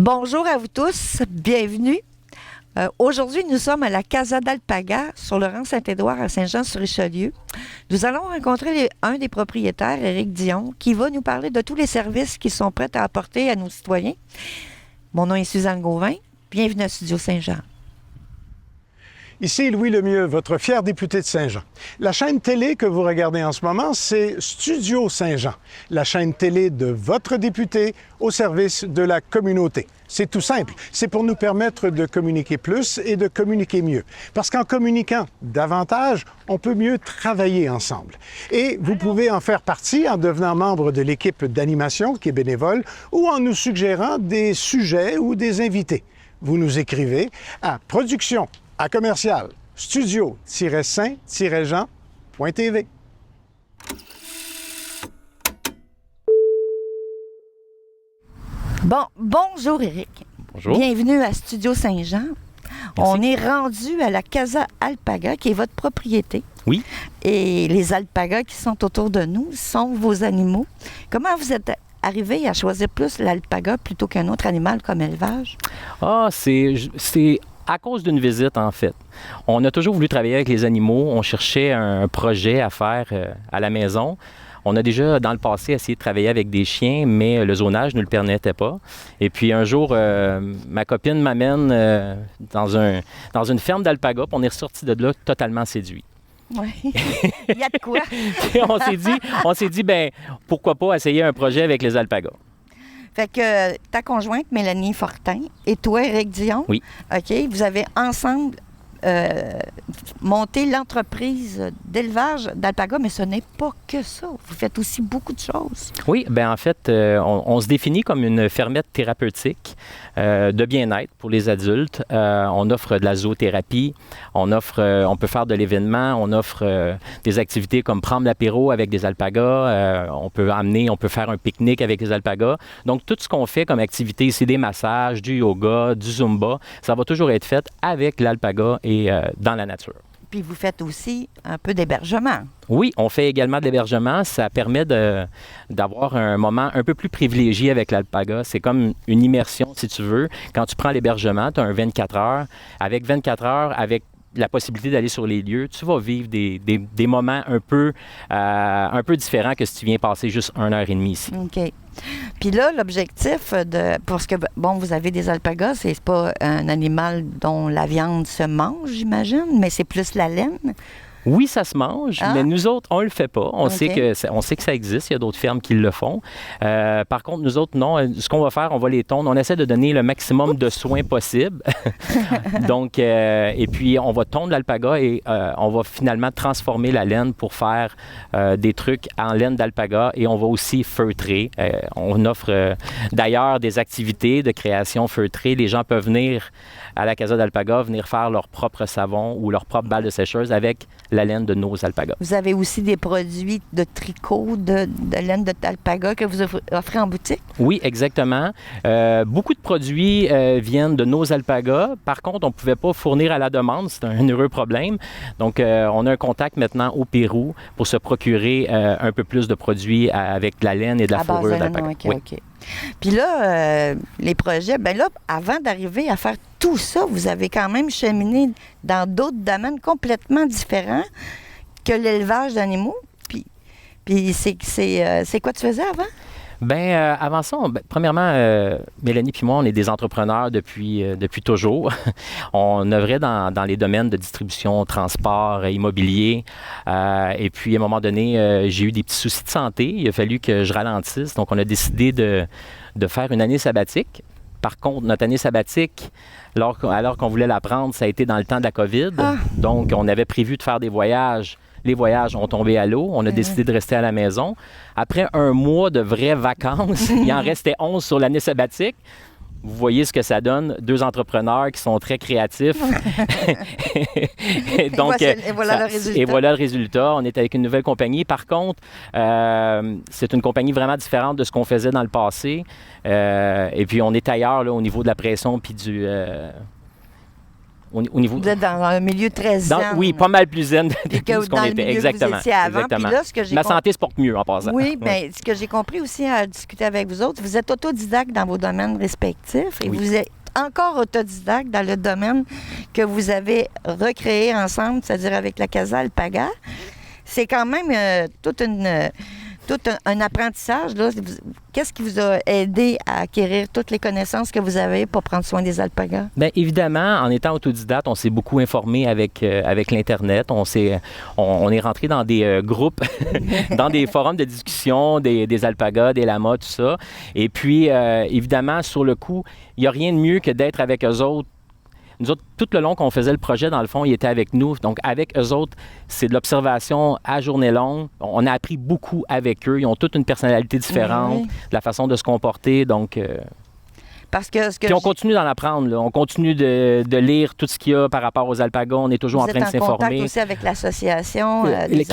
Bonjour à vous tous, bienvenue. Aujourd'hui, nous sommes à la Casa d'Alpaga, sur le rang Saint-Édouard à Saint-Jean-sur-Richelieu. Nous allons rencontrer un des propriétaires, Éric Dion, qui va nous parler de tous les services qu'ils sont prêts à apporter à nos citoyens. Mon nom est Suzanne Gauvin. Bienvenue à Studio Saint-Jean. Ici Louis Lemieux, votre fier député de Saint-Jean. La chaîne télé que vous regardez en ce moment, c'est Studio Saint-Jean, la chaîne télé de votre député au service de la communauté. C'est tout simple, c'est pour nous permettre de communiquer plus et de communiquer mieux. Parce qu'en communiquant davantage, on peut mieux travailler ensemble. Et vous pouvez en faire partie en devenant membre de l'équipe d'animation qui est bénévole ou en nous suggérant des sujets ou des invités. Vous nous écrivez à production à commercial studio-saint-jean.tv. Bonjour Éric. Bonjour. Bienvenue à Studio Saint-Jean. On est rendu à la Casa Alpaga, qui est votre propriété. Oui. Et les alpagas qui sont autour de nous sont vos animaux. Comment vous êtes arrivé à choisir plus l'alpaga plutôt qu'un autre animal comme élevage? C'est à cause d'une visite, en fait. On a toujours voulu travailler avec les animaux. On cherchait un projet à faire à la maison. On a déjà, dans le passé, essayé de travailler avec des chiens, mais le zonage ne le permettait pas. Et puis, un jour, ma copine m'amène dans une ferme d'alpaga, puis on est ressorti de là totalement séduit. Oui. Il y a de quoi? Et on s'est dit, ben pourquoi pas essayer un projet avec les alpagas. Fait que ta conjointe, Mélanie Fortin, et toi, Éric Dion, Oui. OK, vous avez ensemble monté l'entreprise d'élevage d'alpaga, mais ce n'est pas que ça. Vous faites aussi beaucoup de choses. Oui, bien en fait, on se définit comme une fermette thérapeutique de bien-être pour les adultes. On offre de la zoothérapie, on peut faire de l'événement, on offre des activités comme prendre l'apéro avec des alpagas, on peut faire un pique-nique avec les alpagas. Donc, tout ce qu'on fait comme activité, c'est des massages, du yoga, du zumba, ça va toujours être fait avec l'alpaga et dans la nature. Puis vous faites aussi un peu d'hébergement. Oui, on fait également de l'hébergement. Ça permet d'avoir un moment un peu plus privilégié avec l'alpaga. C'est comme une immersion, si tu veux. Quand tu prends l'hébergement, tu as un 24 heures. Avec 24 heures, avec la possibilité d'aller sur les lieux, tu vas vivre des moments un peu différents que si tu viens passer juste 1h30 ici. OK. Puis là, l'objectif parce que, bon, vous avez des alpagas, c'est pas un animal dont la viande se mange, j'imagine, mais c'est plus la laine. Oui, ça se mange, mais nous autres, on le fait pas. On sait que ça existe. Il y a d'autres fermes qui le font. Par contre, nous autres, non. Ce qu'on va faire, on va les tondre. On essaie de donner le maximum de soins possible. Donc, et puis, on va tondre l'alpaga et on va finalement transformer la laine pour faire des trucs en laine d'alpaga et on va aussi feutrer. On offre d'ailleurs des activités de création feutrée. Les gens peuvent venir à la Casa d'Alpaga, venir faire leur propre savon ou leur propre balle de sécheuse avec la laine de nos alpagas. Vous avez aussi des produits de tricot, de laine d'alpaga que vous offrez en boutique? Oui, exactement. Beaucoup de produits viennent de nos alpagas. Par contre, on ne pouvait pas fournir à la demande. C'est un heureux problème. Donc, on a un contact maintenant au Pérou pour se procurer un peu plus de produits avec de la laine et de la fourrure d'alpaga. OK. Puis là, les projets, bien là, avant d'arriver à faire tout ça, vous avez quand même cheminé dans d'autres domaines complètement différents que l'élevage d'animaux. Puis c'est quoi tu faisais avant? Bien, avant ça, premièrement, Mélanie puis moi, on est des entrepreneurs depuis toujours. On œuvrait dans les domaines de distribution, transport, immobilier. Et puis, à un moment donné, j'ai eu des petits soucis de santé. Il a fallu que je ralentisse. Donc, on a décidé de faire une année sabbatique. Par contre, notre année sabbatique, alors qu'on voulait la prendre, ça a été dans le temps de la COVID. Donc, on avait prévu de faire des voyages. Les voyages ont tombé à l'eau. On a décidé de rester à la maison. Après un mois de vraies vacances, il en restait 11 sur l'année sabbatique. Vous voyez ce que ça donne, 2 entrepreneurs qui sont très créatifs. Donc, et voilà le résultat. Et voilà le résultat. On est avec une nouvelle compagnie. Par contre, c'est une compagnie vraiment différente de ce qu'on faisait dans le passé. Et puis, on est ailleurs là, au niveau de la pression puis au niveau... Vous êtes dans un milieu très zen. Oui, pas mal plus zen Puis que que ce qu'on dans le était. milieu que Exactement. vous étiez avant. Exactement. Puis là, ce que j'ai Ma santé se porte mieux en passant. Oui, bien, ce que j'ai compris aussi à discuter avec vous autres, vous êtes autodidacte dans vos domaines respectifs et Oui. vous êtes encore autodidacte dans le domaine que vous avez recréé ensemble, c'est-à-dire avec la Casa Alpaga. C'est quand même tout un apprentissage. Là. Qu'est-ce qui vous a aidé à acquérir toutes les connaissances que vous avez pour prendre soin des alpagas? Bien, évidemment, en étant autodidacte, on s'est beaucoup informé avec l'Internet. On est rentré dans des groupes, dans des forums de discussion, des alpagas, des lamas, tout ça. Et puis, évidemment, sur le coup, il n'y a rien de mieux que d'être avec eux autres. Nous autres, tout le long qu'on faisait le projet, dans le fond, ils étaient avec nous. Donc, avec eux autres, c'est de l'observation à journée longue. On a appris beaucoup avec eux. Ils ont toute une personnalité différente, Oui. de la façon de se comporter. Donc, Parce que puis on continue d'en apprendre. Là. On continue de lire tout ce qu'il y a par rapport aux alpagas. On est toujours en train de vous êtes en contact s'informer. aussi avec l'association Les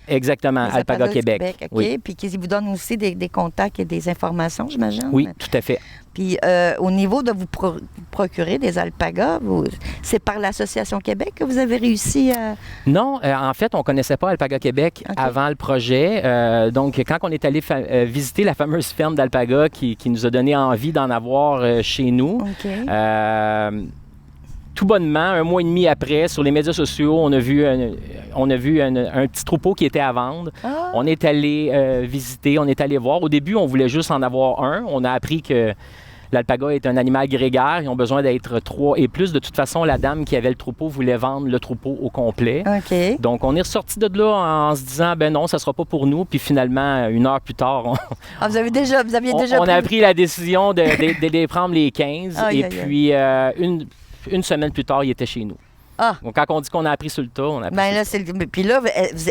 Exactement, des Alpaga du Québec. OK. Oui. Puis qu'ils vous donnent aussi des contacts et des informations, j'imagine. Oui, tout à fait. Puis au niveau de vous procurer des alpagas, c'est par l'Association Québec que vous avez réussi à... Non, en fait, on ne connaissait pas Alpaga Québec OK. avant le projet. Donc, quand on est allé visiter la fameuse ferme d'alpaga qui nous a donné envie d'en avoir chez nous, OK. tout bonnement, un mois et demi après, sur les médias sociaux, on a vu un petit troupeau qui était à vendre. Ah. On est allé visiter, on est allé voir. Au début, on voulait juste en avoir un. On a appris que l'alpaga est un animal grégaire. Ils ont besoin d'être 3 et plus. De toute façon, la dame qui avait le troupeau voulait vendre le troupeau au complet. OK. Donc, on est ressorti de là en se disant, ben non, ça ne sera pas pour nous. Puis finalement, 1 heure plus tard, Ah, vous aviez déjà on a pris la décision de les prendre les 15. Aïe, Et aïe, aïe. puis, une semaine plus tard, il était chez nous. Ah. Donc, quand on dit qu'on a appris sur le tas, on a appris Ben sur là, puis là,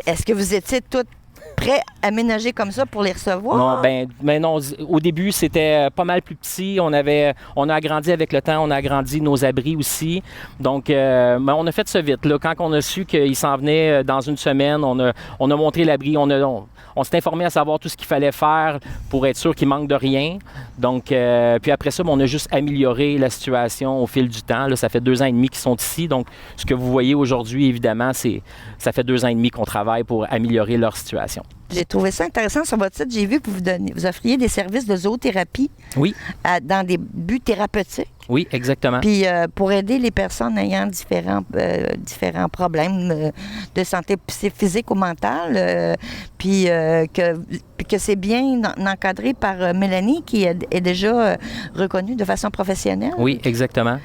est-ce que vous étiez toutes prêts à ménager comme ça pour les recevoir? Non, ben non, au début, c'était pas mal plus petit. On a agrandi avec le temps, on a agrandi nos abris aussi. Donc, on a fait ça vite. Là. Quand on a su qu'il s'en venait dans une semaine, on a montré l'abri, on s'est informé à savoir tout ce qu'il fallait faire pour être sûr qu'il manque de rien. Donc, puis après ça, on a juste amélioré la situation au fil du temps. Là, ça fait 2 ans et demi qu'ils sont ici. Donc, ce que vous voyez aujourd'hui, évidemment, ça fait 2 ans et demi qu'on travaille pour améliorer leur situation. J'ai trouvé ça intéressant sur votre site. J'ai vu que vous offriez des services de zoothérapie Oui, dans des buts thérapeutiques. oui, exactement. Puis pour aider les personnes ayant différents problèmes de santé physique ou mentale, puis que c'est bien encadré par Mélanie qui est déjà reconnue de façon professionnelle. Oui, exactement.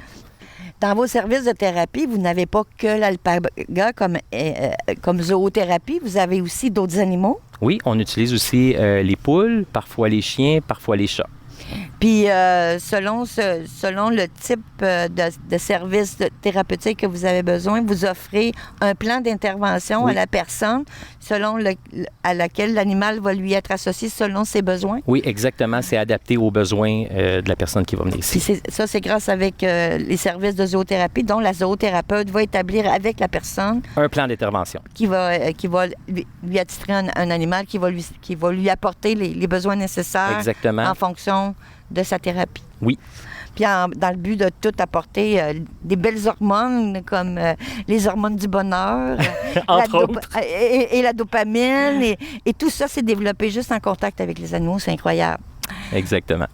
Dans vos services de thérapie, vous n'avez pas que l'alpaga comme zoothérapie, vous avez aussi d'autres animaux. Oui, on utilise aussi les poules, parfois les chiens, parfois les chats. Puis, selon le type de service thérapeutique que vous avez besoin, vous offrez un plan d'intervention Oui. à la personne à laquelle l'animal va lui être associé selon ses besoins. Oui, exactement. C'est adapté aux besoins de la personne qui va venir Puis ici. ça, c'est grâce avec les services de zoothérapie dont la zoothérapeute va établir avec la personne Un plan d'intervention. qui va lui attitrer un animal qui va lui apporter les besoins nécessaires Exactement. en fonction de sa thérapie. Oui. Puis dans le but de tout apporter des belles hormones comme les hormones du bonheur, Entre autres. et la dopamine. Et tout ça s'est développé juste en contact avec les animaux. C'est incroyable. Exactement.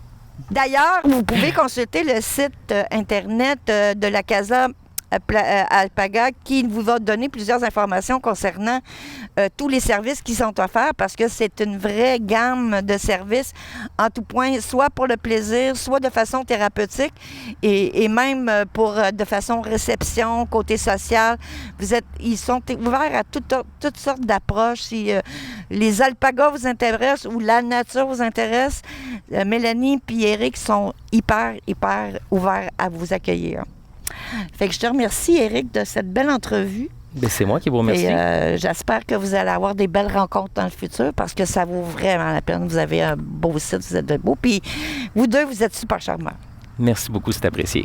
D'ailleurs, vous pouvez consulter le site Internet de la Casa Alpaga qui vous va donner plusieurs informations concernant tous les services qui sont offerts parce que c'est une vraie gamme de services en tout point, soit pour le plaisir, soit de façon thérapeutique et même de façon réception, côté social. Ils sont ouverts à toutes sortes d'approches. Si les alpagas vous intéressent ou la nature vous intéresse, Mélanie et Éric sont hyper ouverts à vous accueillir. Fait que je te remercie, Éric, de cette belle entrevue. Bien, c'est moi qui vous remercie. Et j'espère que vous allez avoir des belles rencontres dans le futur parce que ça vaut vraiment la peine. Vous avez un beau site, vous êtes de beaux. Puis vous deux, vous êtes super charmants. Merci beaucoup, c'est apprécié.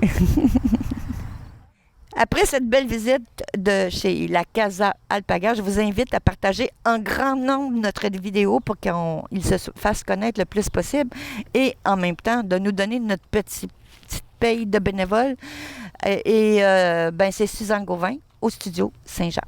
Après cette belle visite de chez la Casa Alpaga, je vous invite à partager en grand nombre notre vidéo pour qu'il se fasse connaître le plus possible et en même temps de nous donner notre petite paye de bénévoles. Et ben, c'est Suzanne Gauvin au studio Saint-Jean.